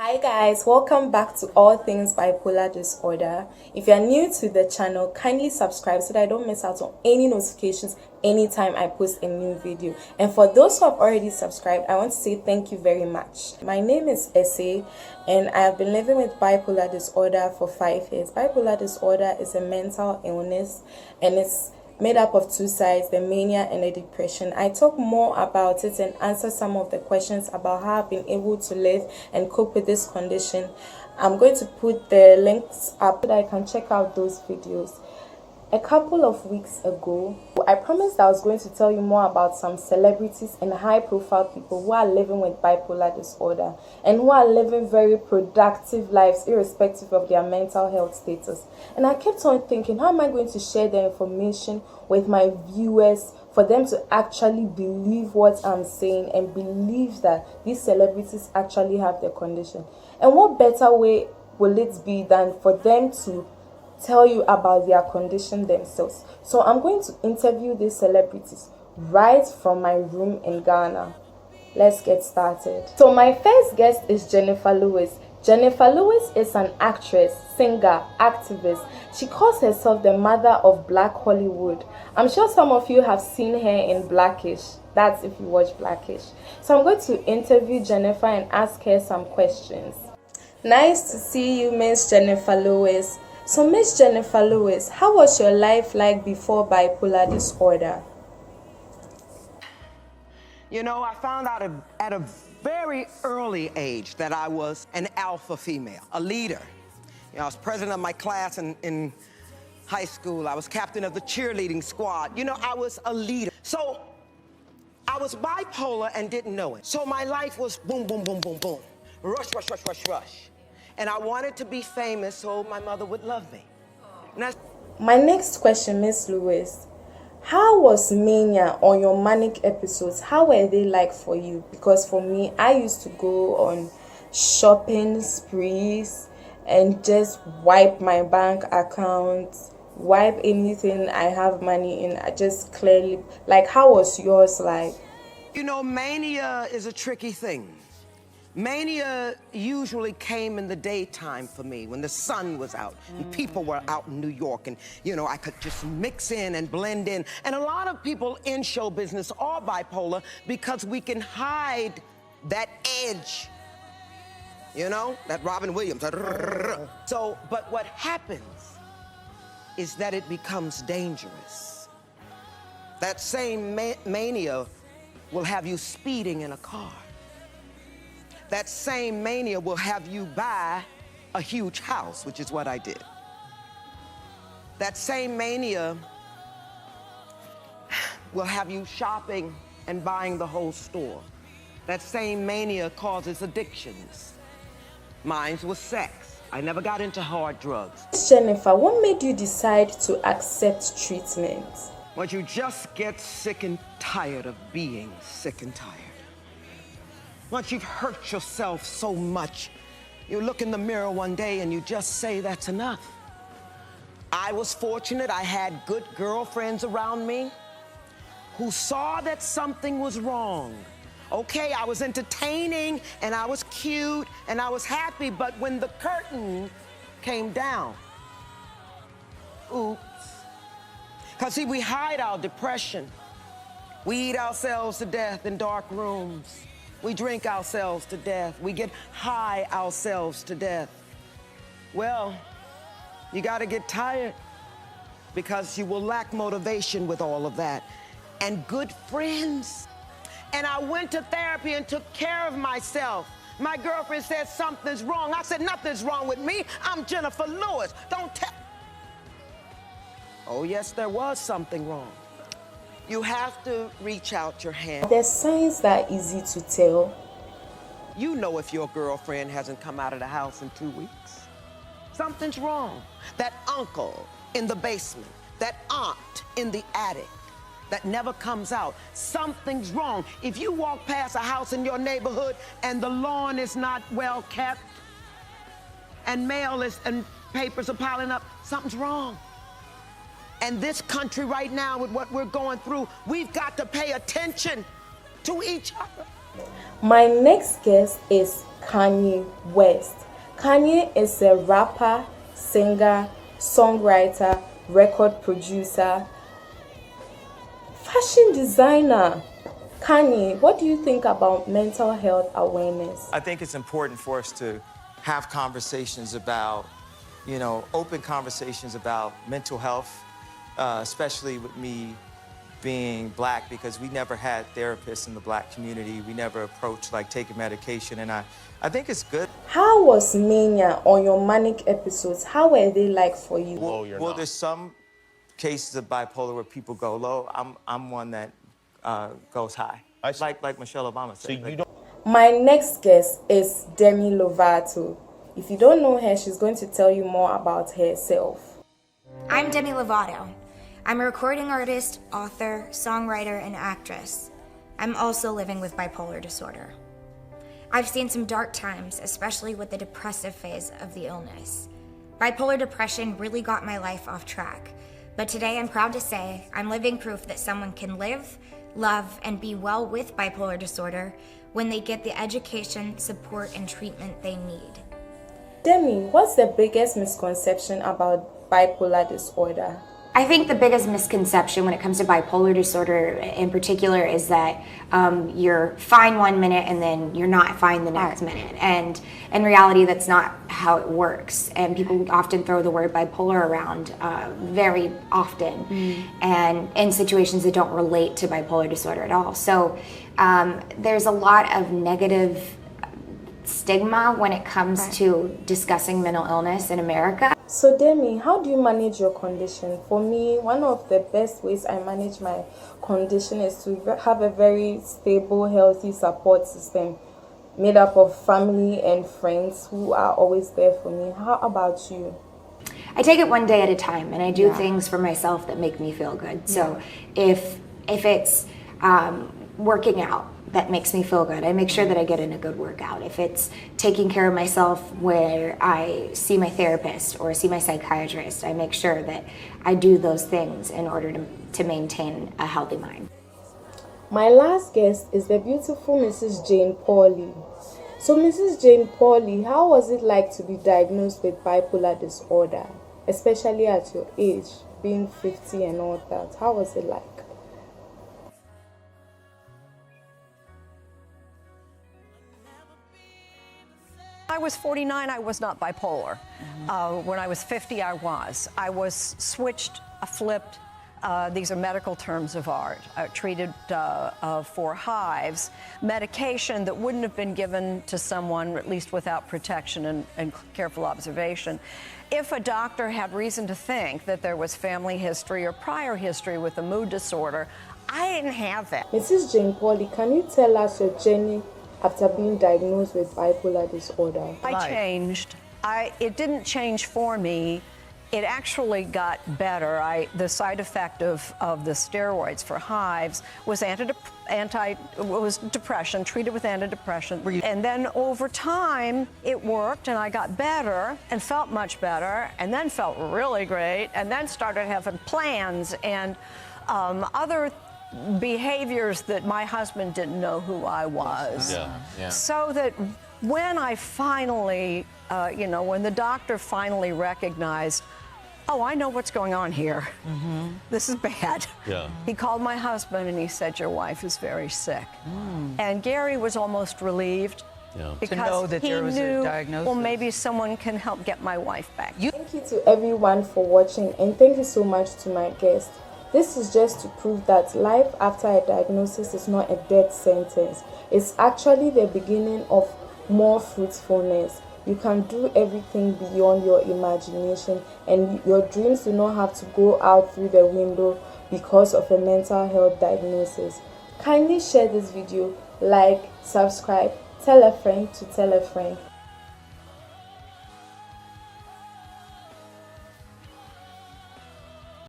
Hi guys, welcome back to All Things Bipolar Disorder. If you're new to the channel, kindly subscribe so that I don't miss out on any notifications anytime I post a new video. And for those who have already subscribed, I want to say thank you very much. My name is Essay and I have been living with bipolar disorder for 5 years. Bipolar disorder is a mental illness and it's made up of two sides, the mania and the depression. I talk more about it and answer some of the questions about how I've been able to live and cope with this condition. I'm going to put the links up so that I can check out those videos. A couple of weeks ago, I promised I was going to tell you more about some celebrities and high-profile people who are living with bipolar disorder and who are living very productive lives irrespective of their mental health status. And I kept on thinking, how am I going to share the information with my viewers for them to actually believe what I'm saying and believe that these celebrities actually have the condition? And what better way will it be than for them to tell you about their condition themselves? So I'm going to interview these celebrities right from my room in Ghana. Let's get started. So my first guest is Jenifer Lewis. Jenifer Lewis is an actress, singer, activist. She calls herself the mother of Black Hollywood. I'm sure some of you have seen her in Blackish. That's if you watch Blackish. So I'm going to interview Jenifer and ask her some questions. Nice to see you, Miss Jenifer Lewis. So, Miss Jenifer Lewis, how was your life like before bipolar disorder? You know, I found out at a very early age that I was an alpha female, a leader. You know, I was president of my class in high school. I was captain of the cheerleading squad. You know, I was a leader. So, I was bipolar and didn't know it. So my life was boom, boom, boom, boom, boom. Rush, rush, rush, rush, rush. And I wanted to be famous so my mother would love me. My next question, Miss Lewis, how was Mania on your manic episodes? How were they like for you? Because for me, I used to go on shopping sprees and just wipe my bank account, wipe anything I have money in. I just clearly, like, how was yours like? You know, mania is a tricky thing. Mania usually came in the daytime for me, when the sun was out and people were out in New York, and, you know, I could just mix in and blend in. And a lot of people in show business are bipolar because we can hide that edge, you know, that Robin Williams. So, but what happens is that it becomes dangerous. That same mania will have you speeding in a car. That same mania will have you buy a huge house, which is what I did. That same mania will have you shopping and buying the whole store. That same mania causes addictions. Mine was sex. I never got into hard drugs. Jenifer, what made you decide to accept treatment? Well, you just get sick and tired of being sick and tired. Once you've hurt yourself so much, you look in the mirror one day and you just say, that's enough. I was fortunate. I had good girlfriends around me who saw that something was wrong. Okay, I was entertaining and I was cute and I was happy, but when the curtain came down, oops. Because see, we hide our depression. We eat ourselves to death in dark rooms. We drink ourselves to death. We get high ourselves to death. Well, you gotta get tired because you will lack motivation with all of that. And good friends. And I went to therapy and took care of myself. My girlfriend said something's wrong. I said, nothing's wrong with me. I'm Jenifer Lewis. Don't tell. Oh, yes, there was something wrong. You have to reach out your hand. There's signs that are easy to tell. You know if your girlfriend hasn't come out of the house in 2 weeks. Something's wrong. That uncle in the basement, that aunt in the attic that never comes out. Something's wrong. If you walk past a house in your neighborhood and the lawn is not well kept and mail and papers are piling up, something's wrong. And this country right now, with what we're going through, we've got to pay attention to each other. My next guest is Kanye West. Kanye is a rapper, singer, songwriter, record producer, fashion designer. Kanye, what do you think about mental health awareness? I think it's important for us to have conversations about, open conversations about mental health, especially with me being Black, because we never had therapists in the Black community. We never approached taking medication, and I think it's good. How was Mania on your manic episodes? How were they like for you? Well, there's some cases of bipolar where people go low. I'm one that goes high, like Michelle Obama said. My next guest is Demi Lovato. If you don't know her, she's going to tell you more about herself. I'm Demi Lovato. I'm a recording artist, author, songwriter, and actress. I'm also living with bipolar disorder. I've seen some dark times, especially with the depressive phase of the illness. Bipolar depression really got my life off track, but today I'm proud to say I'm living proof that someone can live, love, and be well with bipolar disorder when they get the education, support, and treatment they need. Demi, what's the biggest misconception about bipolar disorder? I think the biggest misconception when it comes to bipolar disorder in particular is that you're fine one minute and then you're not fine the next minute. And in reality, that's not how it works. And people often throw the word bipolar around very often and in situations that don't relate to bipolar disorder at all. So there's a lot of negative stigma when it comes to discussing mental illness in America. So Demi, how do you manage your condition? For me, one of the best ways I manage my condition is to have a very stable, healthy support system made up of family and friends who are always there for me. How about you? I take it one day at a time, and I do things for myself that make me feel good. So if it's working out that makes me feel good, I make sure that I get in a good workout. If it's taking care of myself where I see my therapist or see my psychiatrist, I make sure that I do those things in order to maintain a healthy mind. My last guest is the beautiful Mrs. Jane Pauley. So Mrs. Jane Pauley, how was it like to be diagnosed with bipolar disorder, especially at your age, being 50 and all that? How was it like? I was 49, I was not bipolar. When I was 50, I was. I was switched, flipped. These are medical terms of art. Treated for hives, medication that wouldn't have been given to someone, at least without protection and careful observation. If a doctor had reason to think that there was family history or prior history with a mood disorder, I didn't have that. Mrs. Jane Pauley, can you tell us your journey after being diagnosed with bipolar disorder? I changed. It didn't change for me. It actually got better. The side effect of the steroids for hives was was depression, treated with antidepressant. And then over time, it worked, and I got better and felt much better, and then felt really great, and then started having plans and other behaviors that my husband didn't know who I was. So that when I finally, when the doctor finally recognized, oh, I know what's going on here. This is bad. He called my husband and he said, your wife is very sick. And Gary was almost relieved because to know that there was a diagnosis. Well, maybe someone can help get my wife back. Thank you to everyone for watching, and thank you so much to my guest. This is just to prove that life after a diagnosis is not a death sentence. It's actually the beginning of more fruitfulness. You can do everything beyond your imagination, and your dreams do not have to go out through the window because of a mental health diagnosis. Kindly share this video, like, subscribe, tell a friend to tell a friend.